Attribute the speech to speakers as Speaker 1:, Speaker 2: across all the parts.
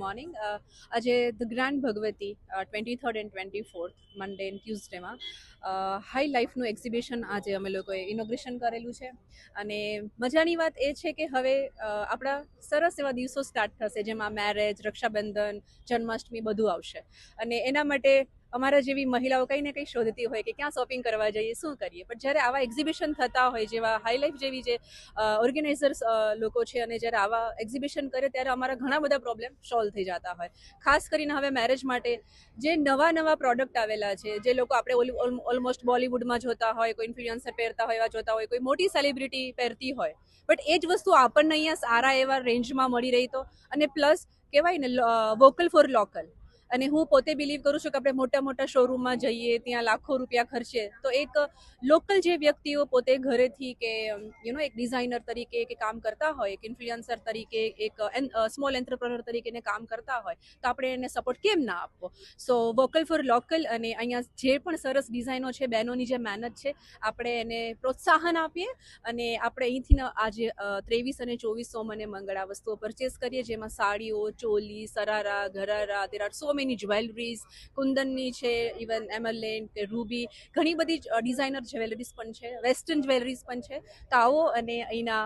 Speaker 1: Morning. આજે the grand Bhagwati 23rd and 24th Monday and ટ્યુઝડેમાં high લાઈફનું એક્ઝિબિશન આજે અમે લોકોએ ઇનોગ્રેશન કરેલું છે. અને મજાની વાત એ છે કે હવે આપણા સરસ એવા દિવસો સ્ટાર્ટ થશે, જેમાં મેરેજ, રક્ષાબંધન, જન્માષ્ટમી બધું આવશે. અને એના માટે અમારા જેવી મહિલાઓ કંઈ ને કંઈ શોધતી હોય કે ક્યાં શોપિંગ કરવા જઈએ, શું કરીએ. પણ જ્યારે આવા એક્ઝિબિશન થતા હોય, જેવા હાઈ લાઈફ જેવી જે ઓર્ગેનાઇઝર્સ લોકો છે, અને જ્યારે આવા એક્ઝિબિશન કરે ત્યારે અમારા ઘણા બધા પ્રોબ્લેમ સોલ્વ થઈ જતા હોય. ખાસ કરીને હવે મેરેજ માટે જે નવા પ્રોડક્ટ આવેલા છે, જે લોકો આપણે ઓલમોસ્ટ બોલિવૂડમાં જોતા હોય, કોઈ ઇન્ફ્લુએન્સર પહેરતા હોય, એવા જોતા હોય, કોઈ મોટી સેલિબ્રિટી પહેરતી હોય, બટ એ જ વસ્તુ આપણને અહીંયા સારા એવા રેન્જમાં મળી રહી. તો અને પ્લસ કહેવાય ને, વોકલ ફોર લોકલ. અને હું પોતે બિલીવ કરું છું કે આપણે મોટા શોરૂમમાં જઈએ, ત્યાં લાખો રૂપિયા ખર્ચે, તો એક લોકલ જે વ્યક્તિઓ પોતે ઘરેથી કે એક ડિઝાઇનર તરીકે કે કામ કરતા હોય, એક ઇન્ફ્લુએન્સર તરીકે, એક સ્મોલ એન્ટરપ્રનર તરીકે કામ કરતા હોય, તો આપણે એને સપોર્ટ કેમ ના આપવો. સો વોકલ ફોર લોકલ, અને અહીંયા જે પણ સરસ ડિઝાઇનો છે, બહેનોની જે મહેનત છે, આપણે એને પ્રોત્સાહન આપીએ. અને આપણે અહીંથી આજે 23 અને 24 મને મંગળા વસ્તુઓ પરચેસ કરીએ, જેમાં સાડીઓ, choli, sharara, gharara, there are so many jewelleries, કુંદનની છે, ઇવન એમરલેન્ડ કે રૂબી, ઘણી બધી ડિઝાઇનર જ્વેલરીઝ પણ છે, વેસ્ટર્ન જ્વેલરીઝ પણ છે. તો આવો અને અહીંના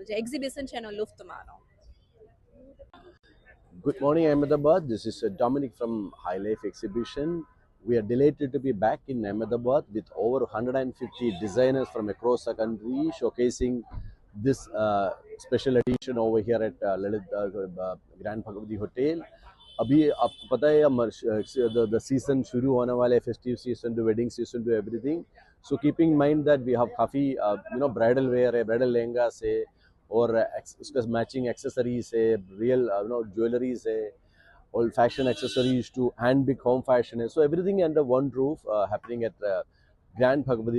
Speaker 1: જે એક્ઝિબિશન છે એનો લુફ્ત માણો.
Speaker 2: Good morning, Ahmedabad. This is Dominic from High Life Exhibition. We are delighted to be back in Ahmedabad with over 150 designers from across the country showcasing this special edition over here at Grand Bhagavati Hotel. अभी आपको पता है the season शुरू होने वाला है, festive season to wedding season to everything. So keeping in mind that we have काफ़ी bridal wear है, bridal लहंगा है, और उसका मैचिंग एक्सेसरीज है, रियल ज्वेलरीज है, old fashion accessories to hand big home fashion. So everything under one roof happening at Grand Bhagavati